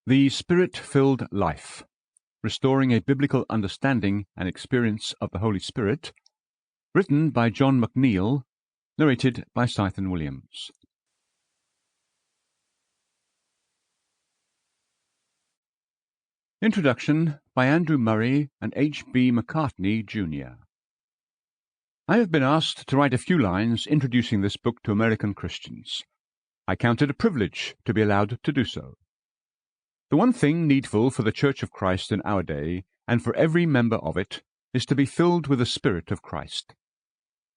The Spirit-Filled Life, Restoring a Biblical Understanding and Experience of the Holy Spirit, written by John McNeill, narrated by Saethon Williams. Introduction by Andrew Murray and H. B. McCartney, Jr. I have been asked to write a few lines introducing this book to American Christians. I count it a privilege to be allowed to do so. The one thing needful for the Church of Christ in our day, and for every member of it, is to be filled with the Spirit of Christ.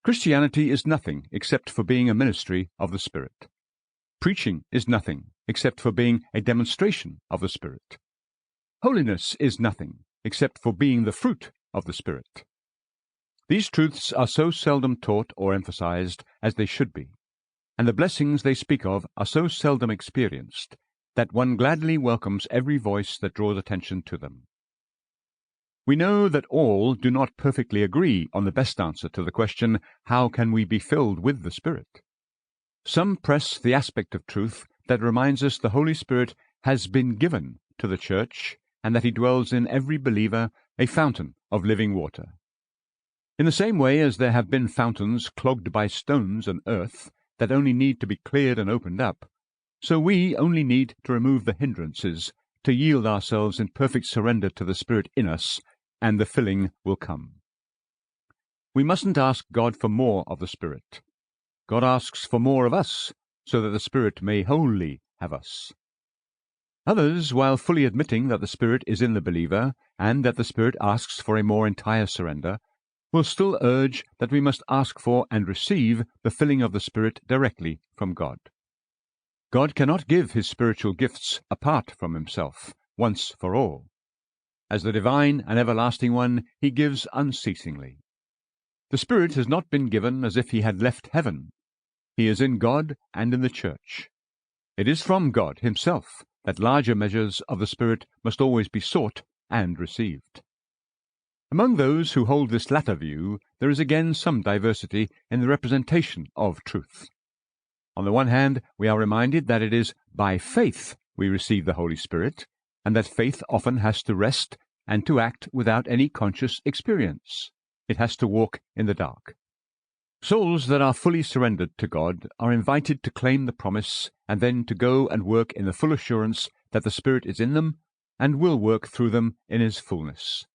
Christianity is nothing except for being a ministry of the Spirit. Preaching is nothing except for being a demonstration of the Spirit. Holiness is nothing except for being the fruit of the Spirit. These truths are so seldom taught or emphasized as they should be, and the blessings they speak of are so seldom experienced, that one gladly welcomes every voice that draws attention to them. We know that all do not perfectly agree on the best answer to the question, how can we be filled with the Spirit? Some press the aspect of truth that reminds us the Holy Spirit has been given to the Church, and that he dwells in every believer, a fountain of living water. In the same way as there have been fountains clogged by stones and earth that only need to be cleared and opened up, so we only need to remove the hindrances, to yield ourselves in perfect surrender to the Spirit in us, and the filling will come. We mustn't ask God for more of the Spirit. God asks for more of us, so that the Spirit may wholly have us. Others, while fully admitting that the Spirit is in the believer, and that the Spirit asks for a more entire surrender, will still urge that we must ask for and receive the filling of the Spirit directly from God. God cannot give his spiritual gifts apart from himself, once for all. As the divine and everlasting one, he gives unceasingly. The Spirit has not been given as if he had left heaven. He is in God and in the Church. It is from God himself that larger measures of the Spirit must always be sought and received. Among those who hold this latter view, there is again some diversity in the representation of truth. On the one hand, we are reminded that it is by faith we receive the Holy Spirit, and that faith often has to rest and to act without any conscious experience. It has to walk in the dark. Souls that are fully surrendered to God are invited to claim the promise and then to go and work in the full assurance that the Spirit is in them and will work through them in his fullness.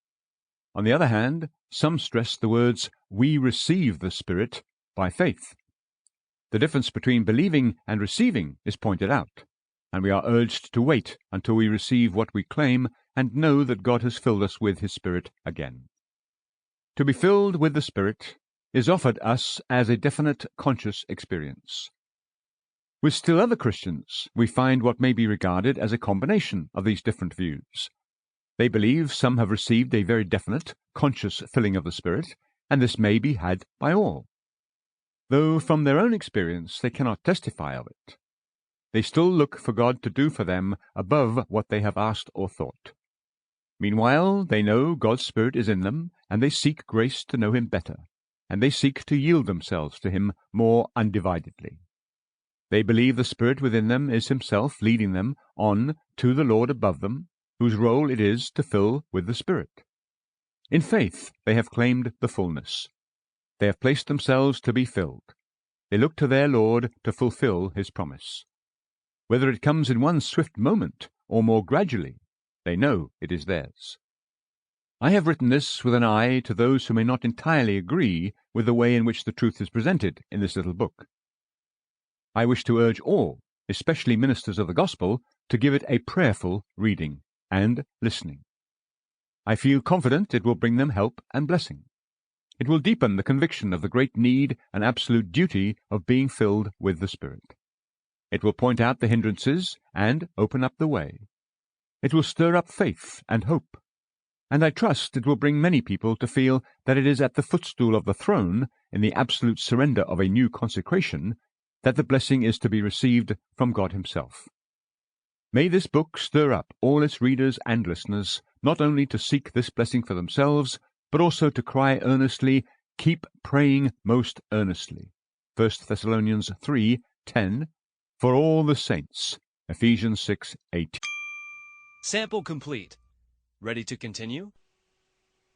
On the other hand, some stress the words, "We receive the Spirit" by faith. The difference between believing and receiving is pointed out, and we are urged to wait until we receive what we claim and know that God has filled us with his Spirit again. To be filled with the Spirit is offered us as a definite conscious experience. With still other Christians, we find what may be regarded as a combination of these different views. They believe some have received a very definite, conscious filling of the Spirit, and this may be had by all. Though from their own experience they cannot testify of it, they still look for God to do for them above what they have asked or thought. Meanwhile, they know God's Spirit is in them, and they seek grace to know him better, and they seek to yield themselves to him more undividedly. They believe the Spirit within them is himself leading them on to the Lord above them, whose role it is to fill with the Spirit. In faith they have claimed the fullness. They have placed themselves to be filled. They look to their Lord to fulfill his promise. Whether it comes in one swift moment or more gradually, they know it is theirs. I have written this with an eye to those who may not entirely agree with the way in which the truth is presented in this little book. I wish to urge all, especially ministers of the gospel, to give it a prayerful reading and listening. I feel confident it will bring them help and blessing. It will deepen the conviction of the great need and absolute duty of being filled with the Spirit. It will point out the hindrances and open up the way. It will stir up faith and hope. And I trust it will bring many people to feel that it is at the footstool of the throne, in the absolute surrender of a new consecration, that the blessing is to be received from God himself. May this book stir up all its readers and listeners, not only to seek this blessing for themselves, but also to cry earnestly, "Keep praying most earnestly." 1 Thessalonians 3:10, for all the saints. Ephesians 6:8. Sample complete. Ready to continue?